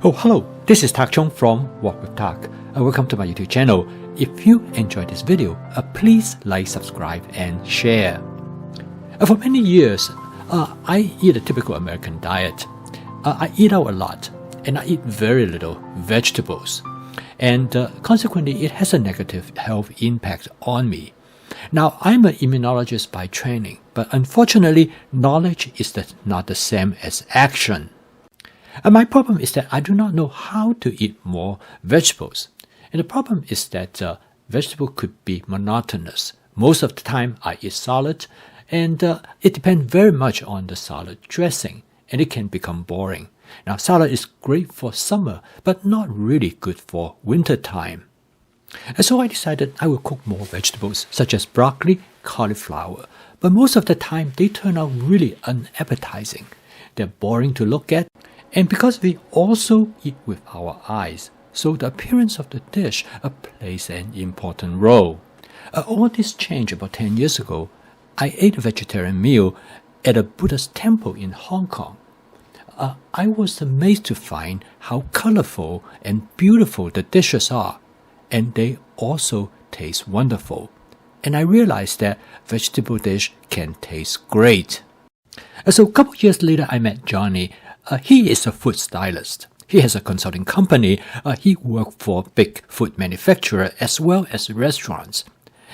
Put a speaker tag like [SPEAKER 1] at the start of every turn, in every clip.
[SPEAKER 1] Oh, hello, this is Tak Chung from Walk with Tak. Welcome to my YouTube channel. If you enjoyed this video, please like, subscribe, and share. For many years, I eat a typical American diet. I eat out a lot, and I eat very little vegetables. And consequently, it has a negative health impact on me. Now, I'm an immunologist by training, but unfortunately, knowledge is not the same as action. And my problem is that I do not know how to eat more vegetables. And the problem is that vegetable could be monotonous. Most of the time, I eat salad, and it depends very much on the salad dressing, and it can become boring. Now, salad is great for summer, but not really good for winter time. And so I decided I will cook more vegetables, such as broccoli, cauliflower. But most of the time, they turn out really unappetizing. They're boring to look at. And because we also eat with our eyes, so the appearance of the dish plays an important role. All this changed about 10 years ago. I ate a vegetarian meal at a Buddhist temple in Hong Kong. I was amazed to find how colorful and beautiful the dishes are, and they also taste wonderful. And I realized that vegetable dish can taste great. So a couple years later, I met Johnny. He is a food stylist. He has a consulting company. He works for big food manufacturer as well as restaurants.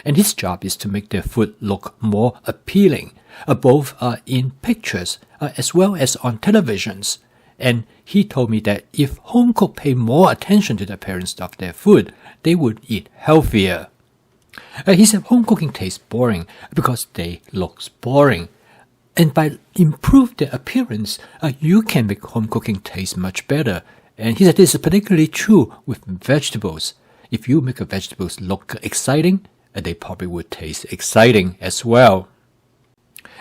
[SPEAKER 1] And his job is to make their food look more appealing, both in pictures as well as on televisions. And he told me that if home cooks pay more attention to the appearance of their food, they would eat healthier. He said home cooking tastes boring because they look boring. And by improve their appearance, you can make home cooking taste much better. And he said this is particularly true with vegetables. If you make vegetables look exciting, they probably would taste exciting as well.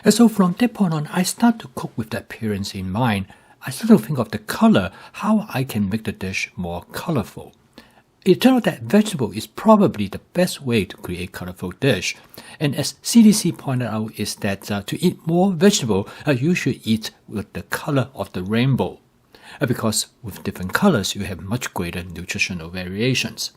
[SPEAKER 1] And so from that point on, I start to cook with the appearance in mind. I start to think of the color, how I can make the dish more colorful. It turned out that vegetable is probably the best way to create colorful dish. And as CDC pointed out is that to eat more vegetable, you should eat with the color of the rainbow. Because with different colors, you have much greater nutritional variations.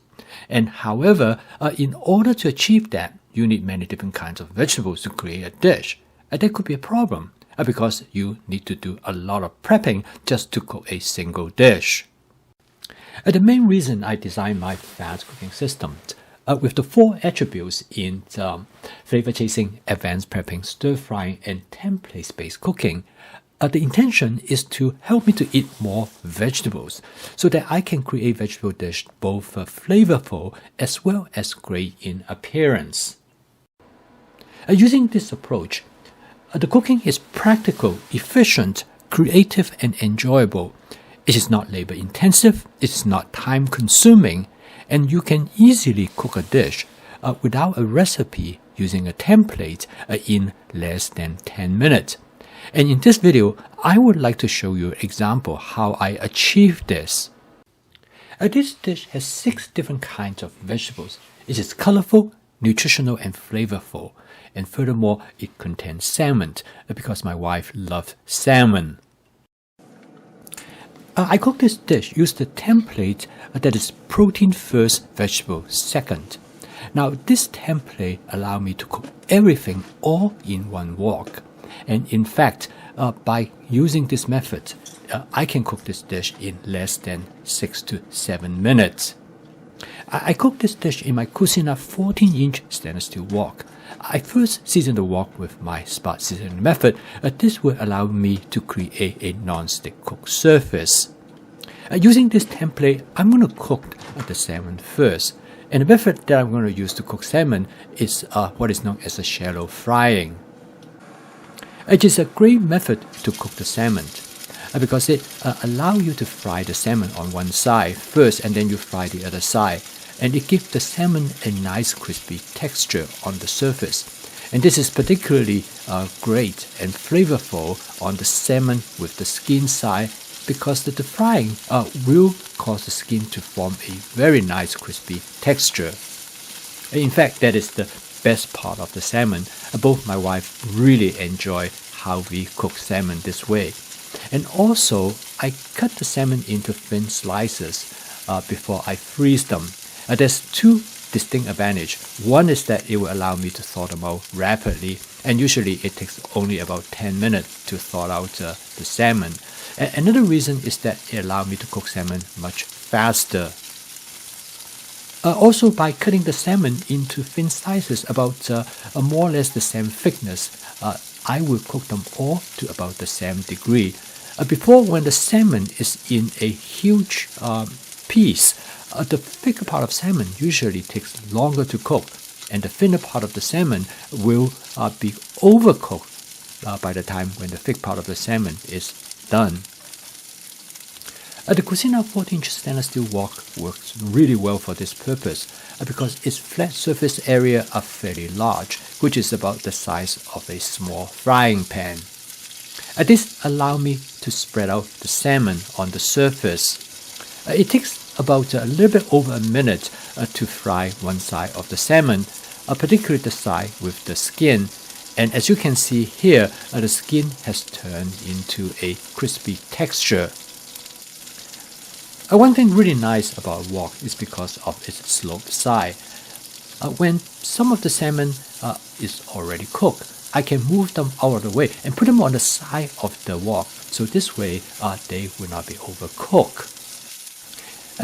[SPEAKER 1] And however, in order to achieve that, you need many different kinds of vegetables to create a dish. And that could be a problem because you need to do a lot of prepping just to cook a single dish. The main reason I designed my fast cooking system with the 4 attributes in flavor chasing, advanced prepping, stir frying, and template-based cooking, the intention is to help me to eat more vegetables so that I can create vegetable dish both flavorful as well as great in appearance. Using this approach, the cooking is practical, efficient, creative, and enjoyable. It is not labor intensive, it is not time consuming, and you can easily cook a dish without a recipe using a template in less than 10 minutes. And in this video, I would like to show you an example how I achieved this. This dish has 6 different kinds of vegetables. It is colorful, nutritional, and flavorful. And furthermore, it contains salmon because my wife loves salmon. I cook this dish using the template that is protein first, vegetable second. Now this template allows me to cook everything all in one wok. And in fact, by using this method, I can cook this dish in less than 6 to 7 minutes. I cook this dish in my Cucina 14-inch stainless steel wok. I first season the wok with my spot seasoning method. This will allow me to create a non-stick cook surface. Using this template, I'm going to cook the salmon first. And the method that I'm going to use to cook salmon is what is known as a shallow frying. It is a great method to cook the salmon because it allows you to fry the salmon on one side first and then you fry the other side. And it gives the salmon a nice crispy texture on the surface. And this is particularly great and flavorful on the salmon with the skin side because the frying will cause the skin to form a very nice crispy texture. In fact, that is the best part of the salmon. Both my wife really enjoy how we cook salmon this way. And also, I cut the salmon into thin slices before I freeze them. There's two distinct advantages. One is that it will allow me to thaw them out rapidly, and usually it takes only about 10 minutes to thaw out the salmon. Another reason is that it allows me to cook salmon much faster. Also, by cutting the salmon into thin slices about more or less the same thickness, I will cook them all to about the same degree. Before, when the salmon is in a huge piece, the thicker part of salmon usually takes longer to cook, and the thinner part of the salmon will be overcooked by the time when the thick part of the salmon is done. The Cucina 14-inch stainless steel wok works really well for this purpose because its flat surface area are fairly large, which is about the size of a small frying pan. This allows me to spread out the salmon on the surface. It takes about a little bit over a minute to fry one side of the salmon, particularly the side with the skin. And as you can see here, the skin has turned into a crispy texture. One thing really nice about a wok is because of its sloped side. When some of the salmon is already cooked, I can move them out of the way and put them on the side of the wok, so this way they will not be overcooked.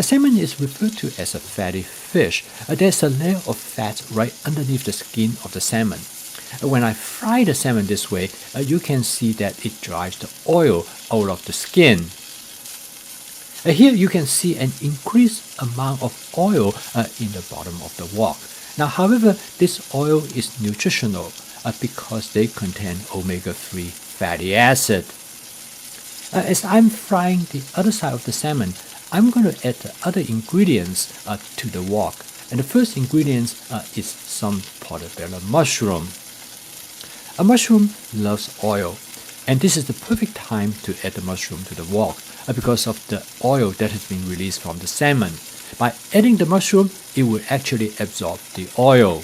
[SPEAKER 1] Salmon is referred to as a fatty fish. There's a layer of fat right underneath the skin of the salmon. When I fry the salmon this way, you can see that it drives the oil out of the skin. Here you can see an increased amount of oil in the bottom of the wok. Now, however, this oil is nutritional because they contain omega-3 fatty acid. As I'm frying the other side of the salmon, I'm going to add the other ingredients to the wok. And the first ingredient is some portobello mushroom. A mushroom loves oil, and this is the perfect time to add the mushroom to the wok because of the oil that has been released from the salmon. By adding the mushroom, it will actually absorb the oil.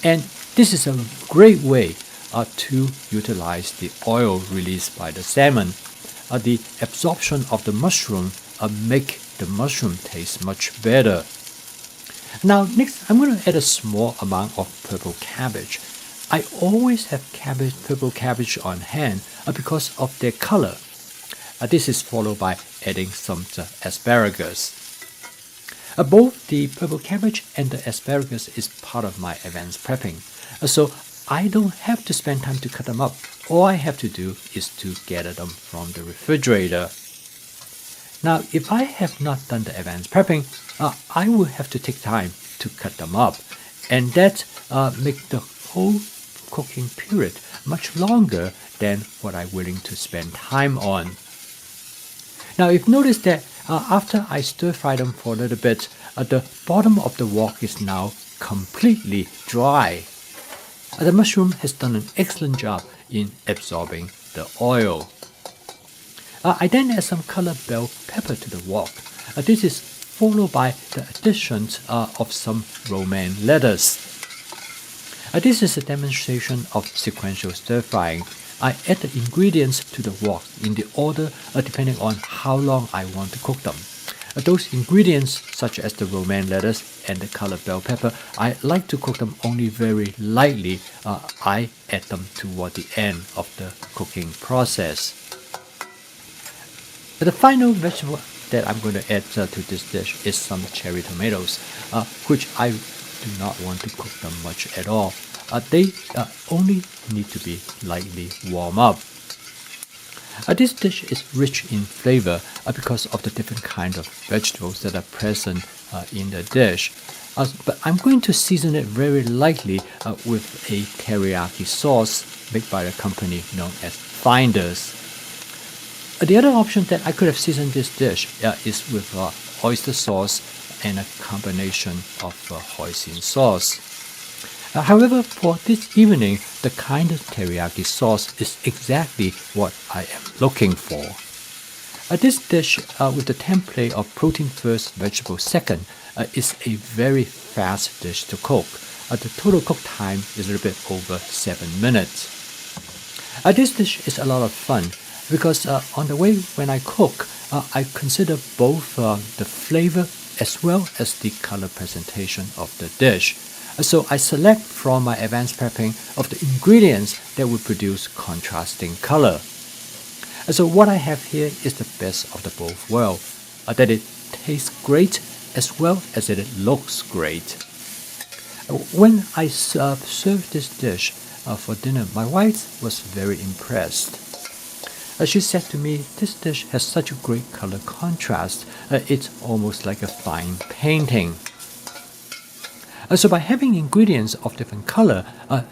[SPEAKER 1] And this is a great way to utilize the oil released by the salmon. The absorption of the mushroom make the mushroom taste much better. Now next, I'm going to add a small amount of purple cabbage. I always have purple cabbage on hand because of their color. This is followed by adding some asparagus. Both the purple cabbage and the asparagus is part of my advanced prepping, so I don't have to spend time to cut them up. All I have to do is to gather them from the refrigerator. Now, if I have not done the advanced prepping, I will have to take time to cut them up, and that makes the whole cooking period much longer than what I'm willing to spend time on. Now, you've noticed that after I stir fry them for a little bit, the bottom of the wok is now completely dry. The mushroom has done an excellent job in absorbing the oil. I then add some colored bell pepper to the wok. This is followed by the addition of some romaine lettuce. This is a demonstration of sequential stir frying. I add the ingredients to the wok in the order depending on how long I want to cook them. Those ingredients, such as the romaine lettuce and the colored bell pepper, I like to cook them only very lightly. I add them toward the end of the cooking process. The final vegetable that I'm going to add to this dish is some cherry tomatoes, which I do not want to cook them much at all. They only need to be lightly warmed up. This dish is rich in flavor because of the different kinds of vegetables that are present in the dish. But I'm going to season it very lightly with a teriyaki sauce made by a company known as Finders. The other option that I could have seasoned this dish is with oyster sauce and a combination of hoisin sauce. However, for this evening, the kind of teriyaki sauce is exactly what I am looking for. This dish with the template of protein first, vegetable second is a very fast dish to cook. The total cook time is a little bit over 7 minutes. This dish is a lot of fun. because on the way when I cook, I consider both the flavor as well as the color presentation of the dish. So I select from my advanced prepping of the ingredients that will produce contrasting color. So what I have here is the best of the both worlds, that it tastes great as well as that it looks great. When I served this dish for dinner, my wife was very impressed. She said to me, this dish has such a great color contrast, it's almost like a fine painting. So by having ingredients of different color,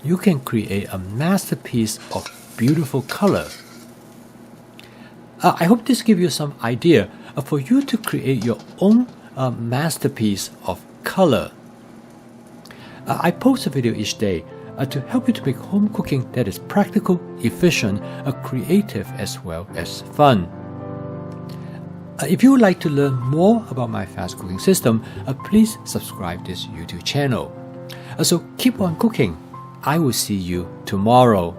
[SPEAKER 1] you can create a masterpiece of beautiful color. I hope this gives you some idea for you to create your own masterpiece of color. I post a video each day to help you to make home cooking that is practical, efficient, creative as well as fun. If you would like to learn more about my fast cooking system, please subscribe this YouTube channel. So keep on cooking. I will see you tomorrow.